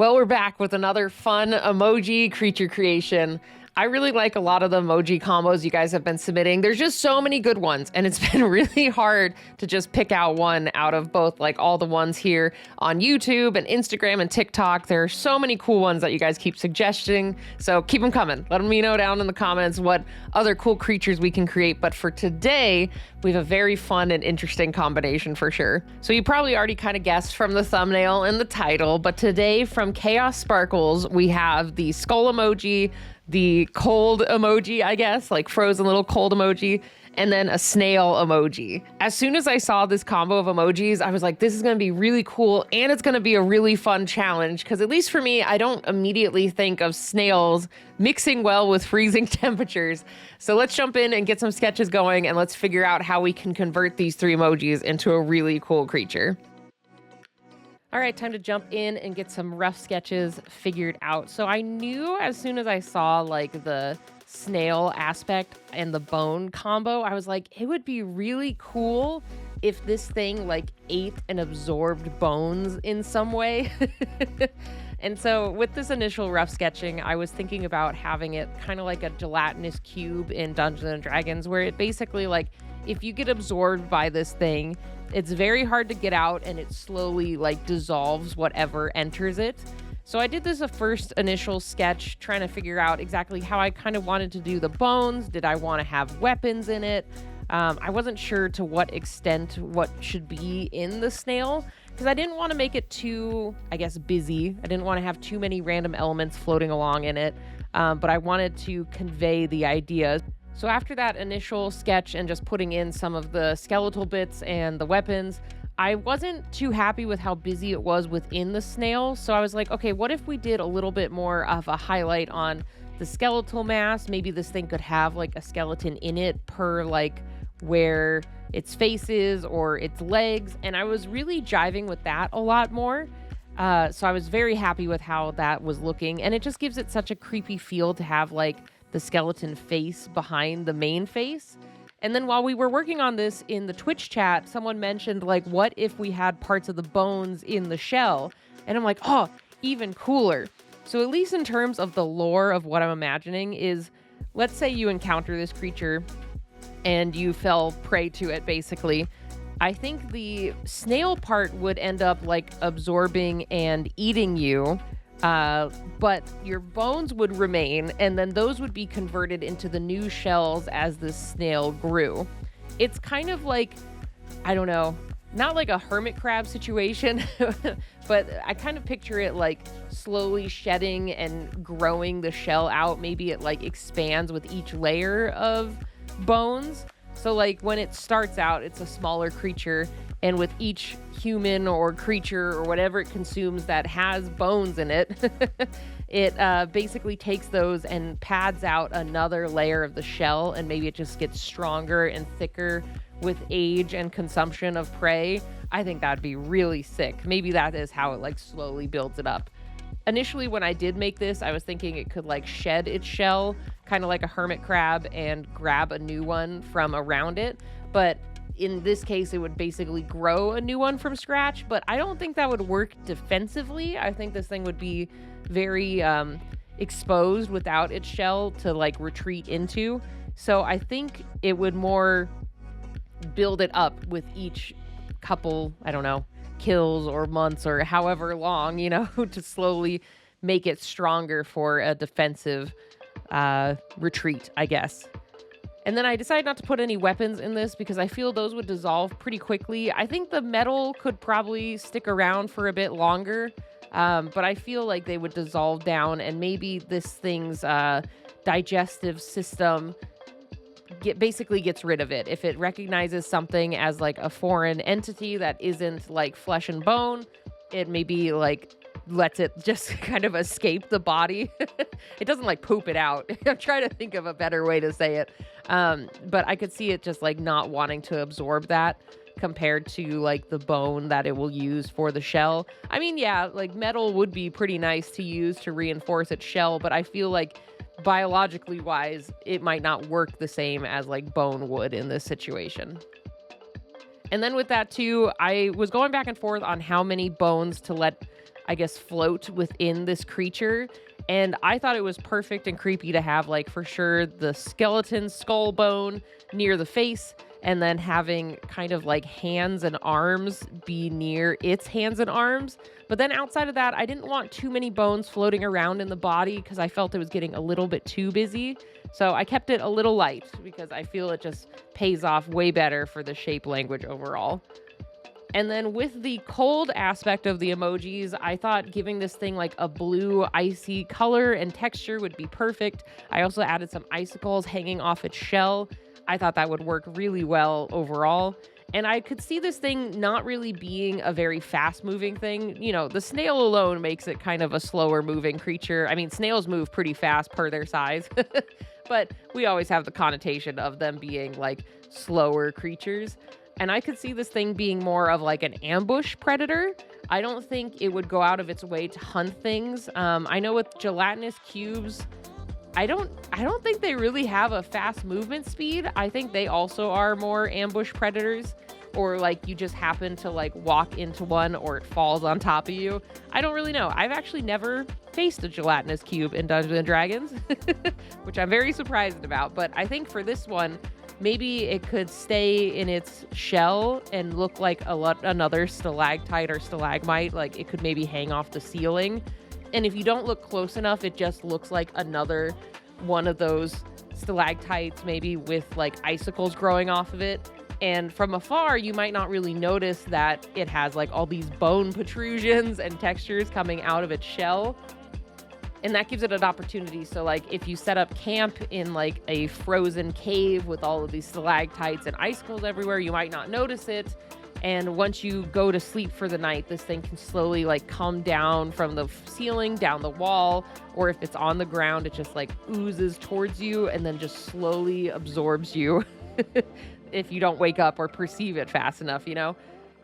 Well, we're back with another fun emoji creature creation. I really like a lot of the emoji combos you guys have been submitting. There's just so many good ones, and it's been really hard to just pick out one out of both like all the ones here on YouTube and Instagram and TikTok. There are so many cool ones that you guys keep suggesting, so keep them coming. Let me know down in the comments what other cool creatures we can create. But for today, we have a very fun and interesting combination for sure. So you probably already kind of guessed from the thumbnail and the title, but today from Chaos Sparkles, we have the skull emoji, the cold emoji, I guess, like frozen little cold emoji, and then a snail emoji. As soon as I saw this combo of emojis, I was like, this is gonna be really cool, and it's gonna be a really fun challenge, because at least for me, I don't immediately think of snails mixing well with freezing temperatures. So let's jump in and get some sketches going, and let's figure out how we can convert these three emojis into a really cool creature. All right, time to jump in and get some rough sketches figured out. So I knew as soon as I saw like the snail aspect and the bone combo, I was like, it would be really cool if this thing like ate and absorbed bones in some way. And so with this initial rough sketching, I was thinking about having it kind of like a gelatinous cube in Dungeons & Dragons, where it basically like, if you get absorbed by this thing, it's very hard to get out, and it slowly like dissolves whatever enters it. So I did this a first initial sketch, trying to figure out exactly how I kind of wanted to do the bones. Did I want to have weapons in it? I wasn't sure to what extent what should be in the snail, because I didn't want to make it too, I guess, busy. I didn't want to have too many random elements floating along in it, but I wanted to convey the idea. So after that initial sketch and just putting in some of the skeletal bits and the weapons, I wasn't too happy with how busy it was within the snail. So I was like, okay, what if we did a little bit more of a highlight on the skeletal mass? Maybe this thing could have like a skeleton in it per like where its face is or its legs. And I was really jiving with that a lot more. So I was very happy with how that was looking. And it just gives it such a creepy feel to have like the skeleton face behind the main face. And then while we were working on this in the Twitch chat, someone mentioned like, what if we had parts of the bones in the shell? And I'm like, oh, even cooler. So at least in terms of the lore of what I'm imagining is, let's say you encounter this creature and you fell prey to it basically. I think the snail part would end up like absorbing and eating you. But your bones would remain, and then those would be converted into the new shells as the snail grew. It's kind of like, I don't know, not like a hermit crab situation, but I kind of picture it like slowly shedding and growing the shell out. Maybe it like expands with each layer of bones. So like when it starts out, it's a smaller creature, and with each human or creature or whatever it consumes that has bones in it, it basically takes those and pads out another layer of the shell, and maybe it just gets stronger and thicker with age and consumption of prey. I think that'd be really sick. Maybe that is how it like slowly builds it up. Initially, when I did make this, I was thinking it could like shed its shell, kind of like a hermit crab, and grab a new one from around it. But in this case, it would basically grow a new one from scratch. But I don't think that would work defensively. I think this thing would be very exposed without its shell to like retreat into. So I think it would more build it up with each couple, I don't know, kills or months or however long, you know, to slowly make it stronger for a defensive retreat, I guess. And then I decided not to put any weapons in this because I feel those would dissolve pretty quickly. I think the metal could probably stick around for a bit longer, but I feel like they would dissolve down, and maybe this thing's digestive system basically gets rid of it. If it recognizes something as like a foreign entity that isn't like flesh and bone, it maybe like lets it just kind of escape the body. It doesn't like poop it out. I'm trying to think of a better way to say it. But I could see it just like not wanting to absorb that compared to like the bone that it will use for the shell. I mean, yeah, like metal would be pretty nice to use to reinforce its shell, but I feel like biologically wise, it might not work the same as like bone would in this situation. And then with that too, I was going back and forth on how many bones to let, I guess, float within this creature. And I thought it was perfect and creepy to have, like, for sure, the skeleton skull bone near the face, and then having kind of like hands and arms be near its hands and arms. But then outside of that, I didn't want too many bones floating around in the body because I felt it was getting a little bit too busy. So I kept it a little light because I feel it just pays off way better for the shape language overall. And then with the cold aspect of the emojis, I thought giving this thing like a blue icy color and texture would be perfect. I also added some icicles hanging off its shell. I thought that would work really well overall. And I could see this thing not really being a very fast moving thing. You know, the snail alone makes it kind of a slower moving creature. I mean, snails move pretty fast per their size, but we always have the connotation of them being like slower creatures. And I could see this thing being more of like an ambush predator. I don't think it would go out of its way to hunt things. I know with gelatinous cubes, I don't think they really have a fast movement speed. I think they also are more ambush predators, or like you just happen to like walk into one or it falls on top of you. I don't really know. I've actually never faced a gelatinous cube in Dungeons and Dragons, which I'm very surprised about. But I think for this one, maybe it could stay in its shell and look like another stalactite or stalagmite. Like it could maybe hang off the ceiling. And if you don't look close enough, it just looks like another one of those stalactites, maybe with like icicles growing off of it. And from afar, you might not really notice that it has like all these bone protrusions and textures coming out of its shell. And that gives it an opportunity. So like if you set up camp in like a frozen cave with all of these stalactites and icicles everywhere, you might not notice it. And once you go to sleep for the night, this thing can slowly like come down from the ceiling, down the wall, or if it's on the ground, it just like oozes towards you and then just slowly absorbs you if you don't wake up or perceive it fast enough, you know?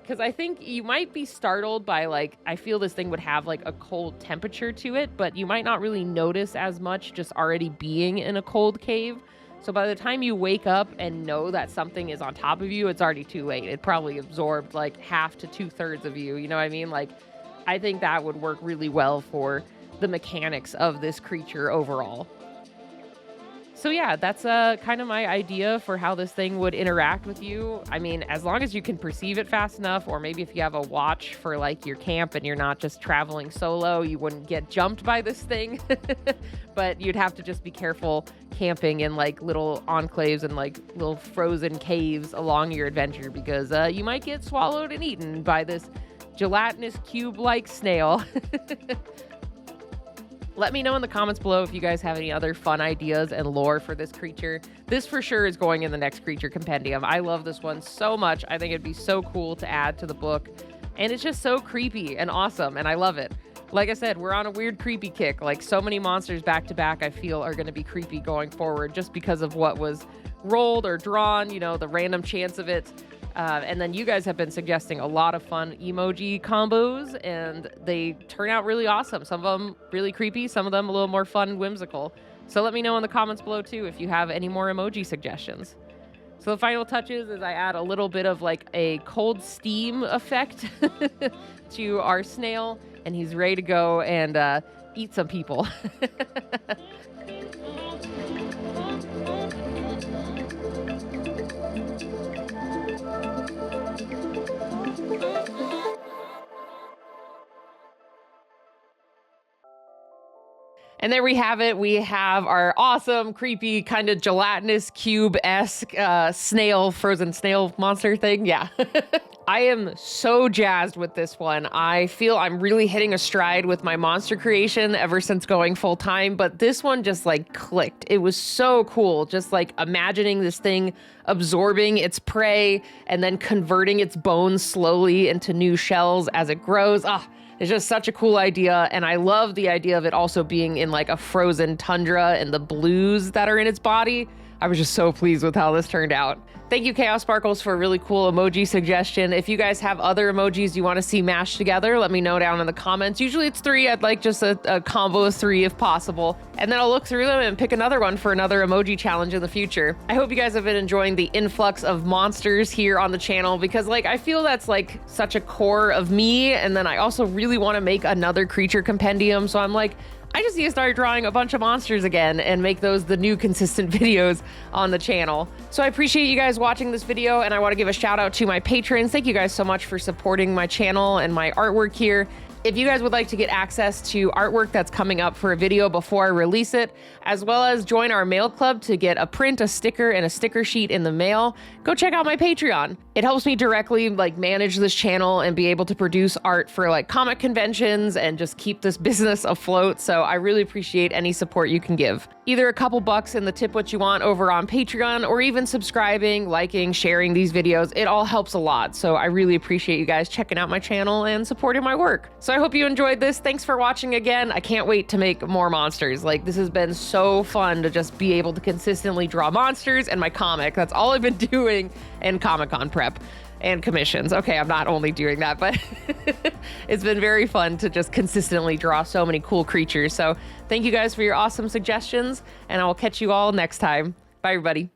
Because I think you might be startled by like, I feel this thing would have like a cold temperature to it, but you might not really notice as much just already being in a cold cave. So by the time you wake up and know that something is on top of you, it's already too late. It probably absorbed like half to 2/3 of you. You know what I mean? Like, I think that would work really well for the mechanics of this creature overall. So yeah, that's kind of my idea for how this thing would interact with you. I mean, as long as you can perceive it fast enough, or maybe if you have a watch for like your camp and you're not just traveling solo, you wouldn't get jumped by this thing. But you'd have to just be careful camping in like little enclaves and like little frozen caves along your adventure, because you might get swallowed and eaten by this gelatinous cube-like snail. Let me know in the comments below if you guys have any other fun ideas and lore for this creature. This for sure is going in the next creature compendium. I love this one so much. I think it'd be so cool to add to the book. And it's just so creepy and awesome, and I love it. Like I said, we're on a weird creepy kick. Like so many monsters back to back, I feel are going to be creepy going forward just because of what was rolled or drawn, you know, the random chance of it. And then you guys have been suggesting a lot of fun emoji combos, and they turn out really awesome. Some of them really creepy, some of them a little more fun and whimsical. So let me know in the comments below too if you have any more emoji suggestions. So the final touches is I add a little bit of like a cold steam effect to our snail, and he's ready to go and eat some people. And there we have it. We have our awesome, creepy, kind of gelatinous cube-esque snail, frozen snail monster thing. Yeah. I am so jazzed with this one. I feel I'm really hitting a stride with my monster creation ever since going full time, but this one just like clicked. It was so cool. Just like imagining this thing absorbing its prey and then converting its bones slowly into new shells as it grows. It's just such a cool idea, and I love the idea of it also being in like a frozen tundra and the blues that are in its body. I was just so pleased with how this turned out. Thank you, Chaos Sparkles, for a really cool emoji suggestion. If you guys have other emojis you want to see mashed together, let me know down in the comments. Usually it's 3. I'd like just a combo of 3 if possible. And then I'll look through them and pick another one for another emoji challenge in the future. I hope you guys have been enjoying the influx of monsters here on the channel, because like I feel that's like such a core of me. And then I also really want to make another creature compendium. So I'm like, I just need to start drawing a bunch of monsters again and make those the new consistent videos on the channel. So I appreciate you guys watching this video, and I want to give a shout out to my patrons. Thank you guys so much for supporting my channel and my artwork here. If you guys would like to get access to artwork that's coming up for a video before I release it, as well as join our mail club to get a print, a sticker, and a sticker sheet in the mail, go check out my Patreon. It helps me directly like manage this channel and be able to produce art for like comic conventions and just keep this business afloat. So I really appreciate any support you can give. Either a couple bucks in the tip what you want over on Patreon, or even subscribing, liking, sharing these videos. It all helps a lot. So I really appreciate you guys checking out my channel and supporting my work. So I hope you enjoyed this. Thanks for watching again. I can't wait to make more monsters. Like, this has been so fun to just be able to consistently draw monsters and my comic. That's all I've been doing in Comic-Con prep and commissions. Okay, I'm not only doing that, but it's been very fun to just consistently draw so many cool creatures. So thank you guys for your awesome suggestions, and I will catch you all next time. Bye, everybody.